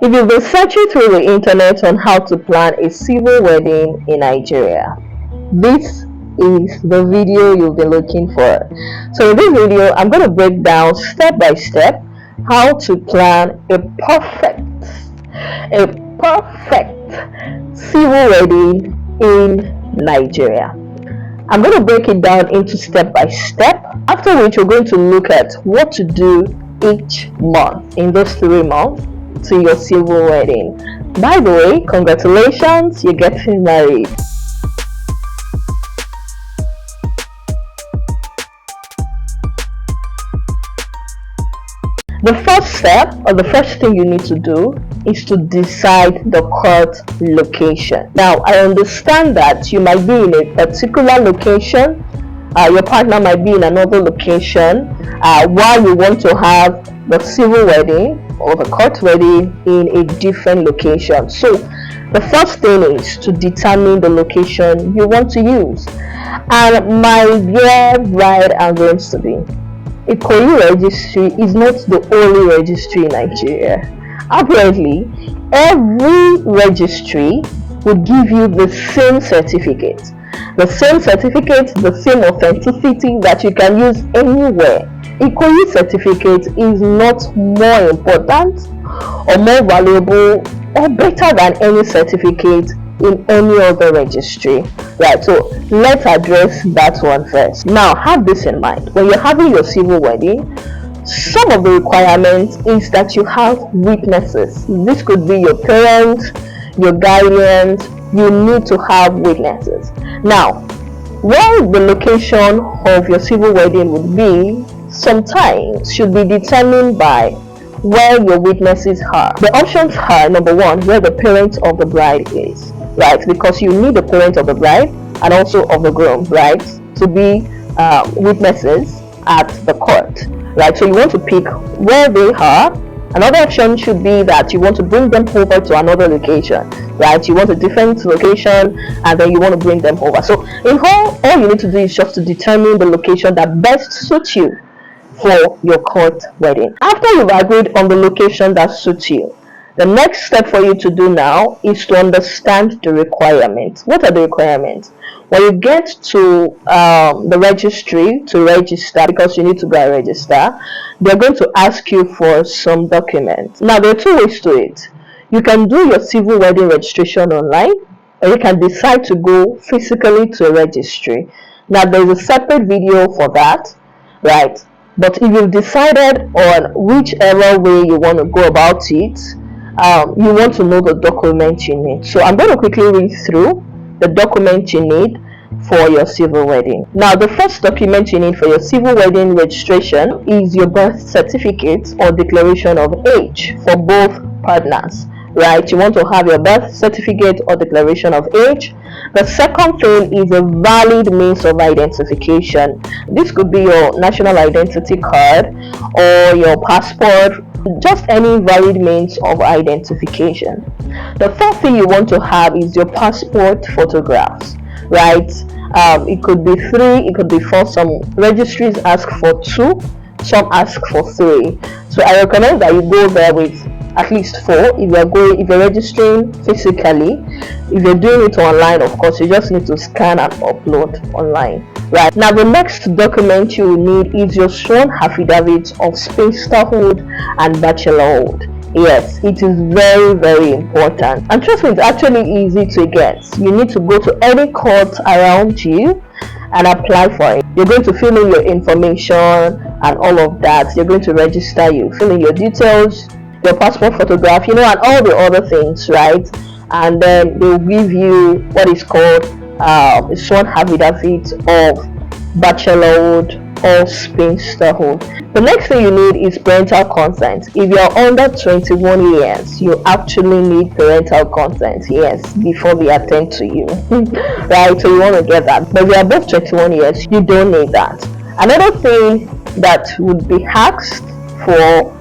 If you've been searching through the internet on how to plan a civil wedding in Nigeria, this is the video you've been looking for. So in this video, I'm going to break down step by step how to plan a perfect civil wedding in Nigeria. I'm going to break it down into step by step, after which we're going to look at what to do each month in those 3 months to your civil wedding. By the way, congratulations, you're getting married. The first step, or the first thing you need to do, is to decide the court location. Now, I understand that you might be in a particular location, your partner might be in another location, while you want to have the civil wedding or the court wedding in a different location. So, the first thing is to determine the location you want to use. And my dear bride and grooms to be, Ikoyi registry is not the only registry in Nigeria. Apparently, every registry would give you the same certificate. The same authenticity that you can use anywhere. Ikoyi certificate is not more important or more valuable or better than any certificate in any other registry, right? So let's address that one first. Now, have this in mind: when you're having your civil wedding, some of the requirements is that you have witnesses. This could be your parents, your guardians. You need to have witnesses. Now, where the location of your civil wedding would be sometimes should be determined by where your witnesses are. The options are: number one, where the parents of the bride is, right? Because you need the parents of the bride and also of the groom, right, to be witnesses at the court, right? So you want to pick where they are. Another option should be that you want to bring them over to another location, right? You want a different location and then you want to bring them over. So in all you need to do is just to determine the location that best suits you for your court wedding. After you've agreed on the location that suits you, the next step for you to do now is to understand the requirements. What are the requirements? When you get to the registry to register, because you need to go and register, they're going to ask you for some documents. Now, there are 2 ways to it. You can do your civil wedding registration online, or you can decide to go physically to a registry. Now, there's a separate video for that, right? But if you've decided on whichever way you want to go about it, you want to know the document you need. So I'm going to quickly read through the document you need for your civil wedding. Now, the first document you need for your civil wedding registration is your birth certificate or declaration of age for both partners, right? You want to have your birth certificate or declaration of age. The second thing is a valid means of identification. This could be your national identity card or your passport, just any valid means of identification. The third thing you want to have is your passport photographs, right? It could be 3, it could be 4. Some registries ask for 2, some ask for 3. So I recommend that you go there with at least 4 if you're registering physically. If you're doing it online, of course, you just need to scan and upload online, right? Now, the next document you will need is your sworn affidavit of spinsterhood and bachelorhood. Yes, it is very, very important, and trust me, it's actually easy to get. You need to go to any court around you and apply for it. You're going to fill in your information and all of that. You're going to register, you fill in your details, your passport photograph, and all the other things, right? And then they'll give you what is called a sworn affidavit of bachelorhood or spinsterhood. The next thing you need is parental consent. If you're under 21 years, you actually need parental consent, yes, before they attend to you, right? So you want to get that. But if you're above 21 years, you don't need that. Another thing that would be asked for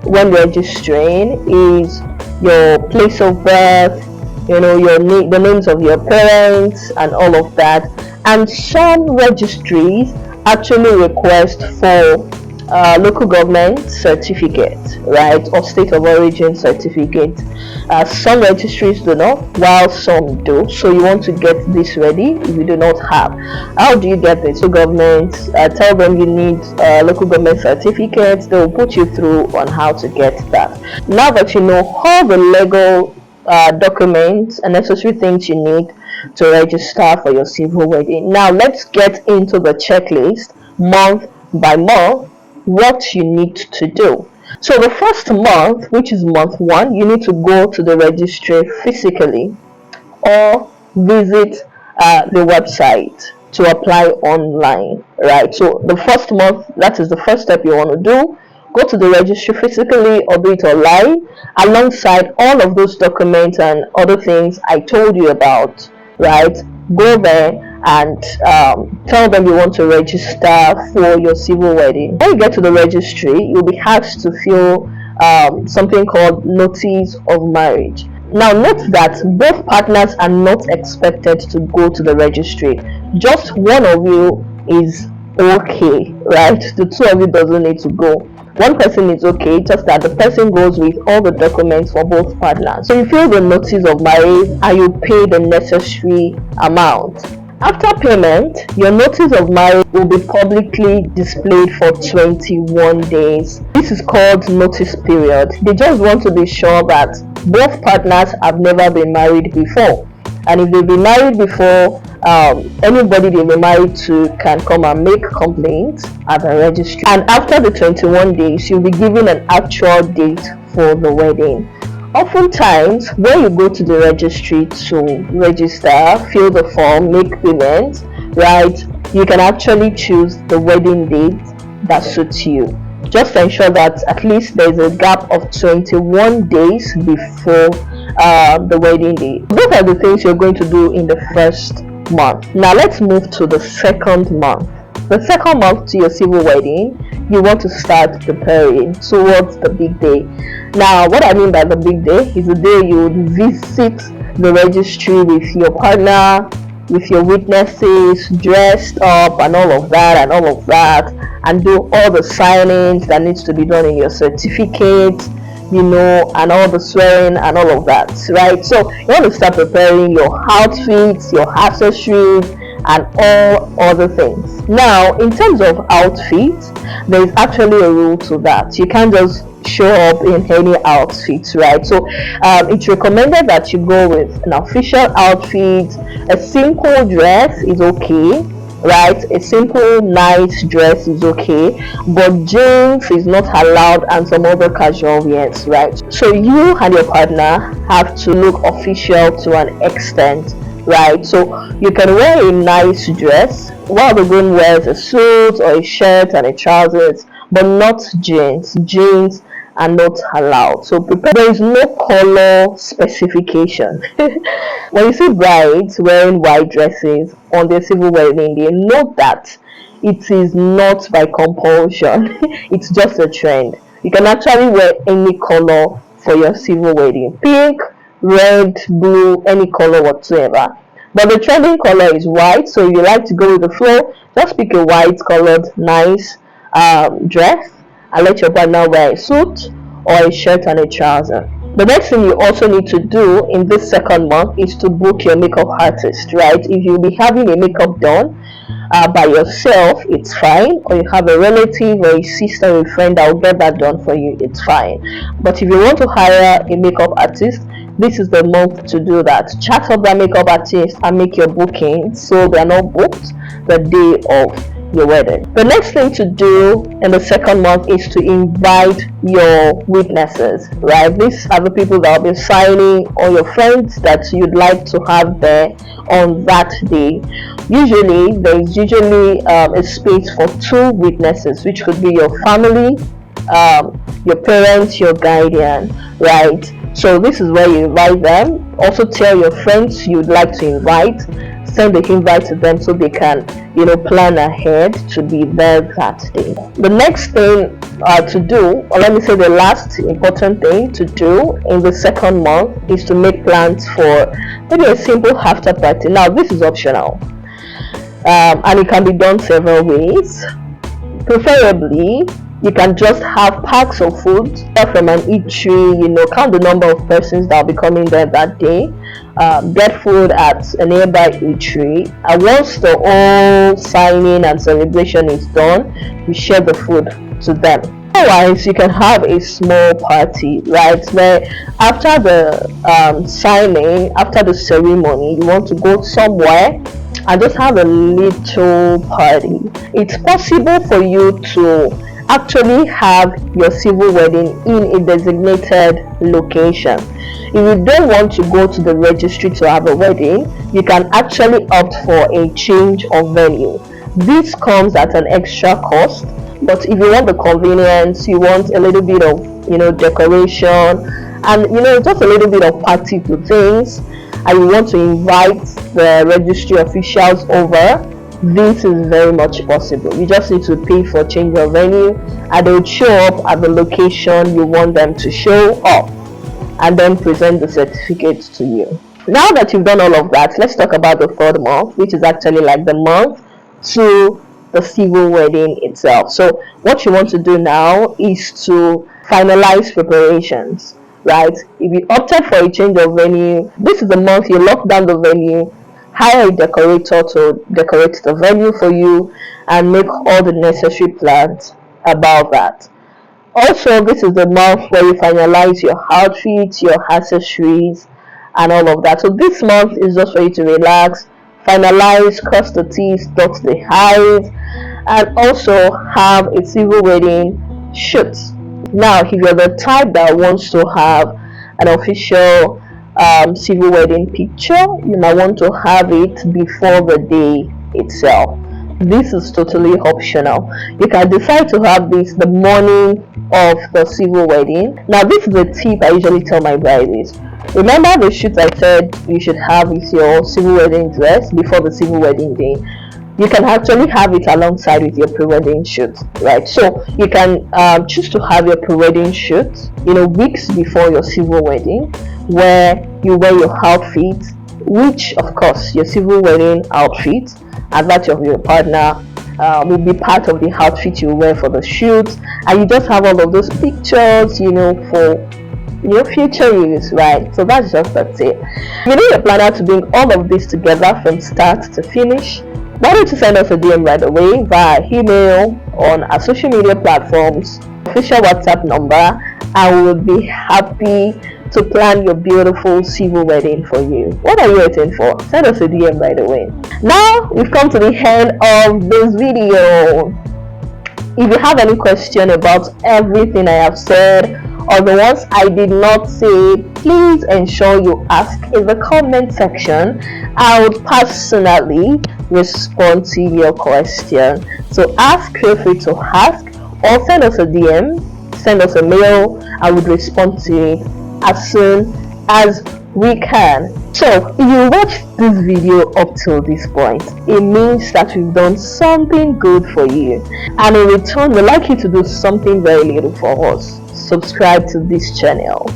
when registering is your place of birth, the names of your parents and all of that. And some registries actually request for local government certificate, right, or state of origin certificate. Some registries do not, while some do. So you want to get this ready if you do not have. How do you get this? So government, tell them you need local government certificates. They will put you through on how to get that. Now that you know all the legal documents and necessary things you need to register for your civil wedding, now let's get into the checklist month by month what you need to do. So the first month, which is month 1, you need to go to the registry physically or visit the website to apply online, right? So the first month, that is the first step you want to do. Go to the registry physically or do it online alongside all of those documents and other things I told you about, right? Go there and tell them you want to register for your civil wedding. When you get to the registry, you'll be asked to fill something called notice of marriage. Now note that both partners are not expected to go to the registry. Just one of you is okay, right? The two of you doesn't need to go. One person is okay, just that the person goes with all the documents for both partners. So you fill the notice of marriage and you pay the necessary amount. After payment, your notice of marriage will be publicly displayed for 21 days. This is called notice period. They just want to be sure that both partners have never been married before. And if they've been married before, anybody they've been married to can come and make complaints at the registry. And after the 21 days, you'll be given an actual date for the wedding. Oftentimes, when you go to the registry to register, fill the form, make payments, right, you can actually choose the wedding date that suits you. Just ensure that at least there's a gap of 21 days before the wedding date. Those are the things you're going to do in the first month. Now let's move to the second month. The second month to your civil wedding, you want to start preparing towards the big day. Now, what I mean by the big day is the day you would visit the registry with your partner, with your witnesses, dressed up and all of that, and do all the signings that needs to be done in your certificate, and all the swearing and all of that, right? So you want to start preparing your outfits, your accessories, and all other things. Now, in terms of outfits, there is actually a rule to that. You can't just show up in any outfits, right? So it's recommended that you go with an official outfit. A simple dress is okay, right? A simple nice dress is okay, but jeans is not allowed and some other casual wears, right? So you and your partner have to look official to an extent, right? So you can wear a nice dress while the groom wears a suit or a shirt and a trousers, but not jeans. Jeans are not allowed. So prepare. There is no color specification. When you see brides wearing white dresses on their civil wedding day, note that it is not by compulsion. It's just a trend. You can actually wear any color for your civil wedding: pink, red, blue, any color whatsoever. But the trending color is white, so if you like to go with the flow, just pick a white colored nice dress and let your partner wear a suit or a shirt and a trouser. The next thing you also need to do in this second month is to book your makeup artist, right? If you'll be having a makeup done by yourself, it's fine, or you have a relative or a sister or a friend that will get that done for you, it's fine. But if you want to hire a makeup artist, this is the month to do that. Chat up that makeup artist and make your booking so they are not booked the day of your wedding. The next thing to do in the second month is to invite your witnesses, right? These are the people that will be signing, or your friends that you'd like to have there on that day. Usually there is a space for 2 witnesses, which could be your family, your parents, your guardian, right? So this is where you invite them. Also tell your friends you'd like to invite, send the invite to them so they can plan ahead to be there that day. The next thing to do, or let me say the last important thing to do in the second month, is to make plans for maybe a simple after party. Now this is optional, and it can be done several ways. Preferably You can just have packs of food from an eatery, count the number of persons that will be coming there that day, get food at a nearby eatery, and once the whole signing and celebration is done, you share the food to them. Otherwise, you can have a small party, right, where after the signing, after the ceremony, you want to go somewhere and just have a little party. It's possible for you to actually have your civil wedding in a designated location. If you don't want to go to the registry to have a wedding, you can actually opt for a change of venue. This comes at an extra cost, but if you want the convenience, you want a little bit of decoration, and just a little bit of party to things, and you want to invite the registry officials over, this is very much possible. You just need to pay for change of venue, and they will show up at the location you want them to show up, and then present the certificate to you. Now that you've done all of that, let's talk about the third month, which is actually like the month to the civil wedding itself. So what you want to do now is to finalize preparations, right? If you opted for a change of venue, this is the month you lock down the venue, hire a decorator to decorate the venue for you, and make all the necessary plans about that. Also, this is the month where you finalize your outfits, your accessories, and all of that. So this month is just for you to relax, finalize, cross the T's, dot the I's, and also have a civil wedding shoot. Now, if you're the type that wants to have an official civil wedding picture, you might want to have it before the day itself. This is totally optional. You can decide to have this the morning of the civil wedding. Now, this is a tip I usually tell my brides. Remember the shoot I said you should have with your civil wedding dress before the civil wedding day? You can actually have it alongside with your pre-wedding shoot, right? So you can choose to have your pre-wedding shoot, weeks before your civil wedding, where you wear your outfit, which of course your civil wedding outfit and that of your partner will be part of the outfit you wear for the shoot, and you just have all of those pictures, for future use, right? So that's it. You need a planner to bring all of this together from start to finish. Why don't you send us a DM right away via email, on our social media platforms, official WhatsApp number, and we'll be happy to plan your beautiful civil wedding for you. What are you waiting for? Send us a DM right away. Now we've come to the end of this video. If you have any question about everything I have said, or the ones I did not say, please ensure you ask in the comment section. I would personally respond to your question. So feel free to ask, or send us a DM, send us a mail. I would respond to it as soon as we can. So if you watched this video up till this point, it means that we've done something good for you, and in return we'd like you to do something very little for us. Subscribe to this channel.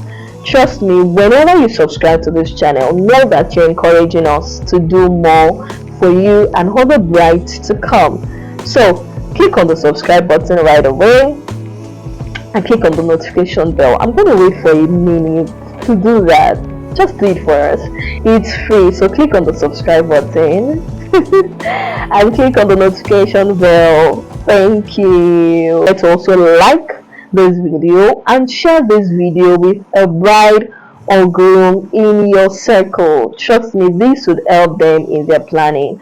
Trust me, whenever you subscribe to this channel, know that you're encouraging us to do more for you and other brides to come. So click on the subscribe button right away and click on the notification bell. I'm going to wait for a minute to do that. Just do it for us. It's free, so click on the subscribe button and click on the notification bell. Thank you. Let's also like this video and share this video with a bride or groom in your circle. Trust me, this would help them in their planning.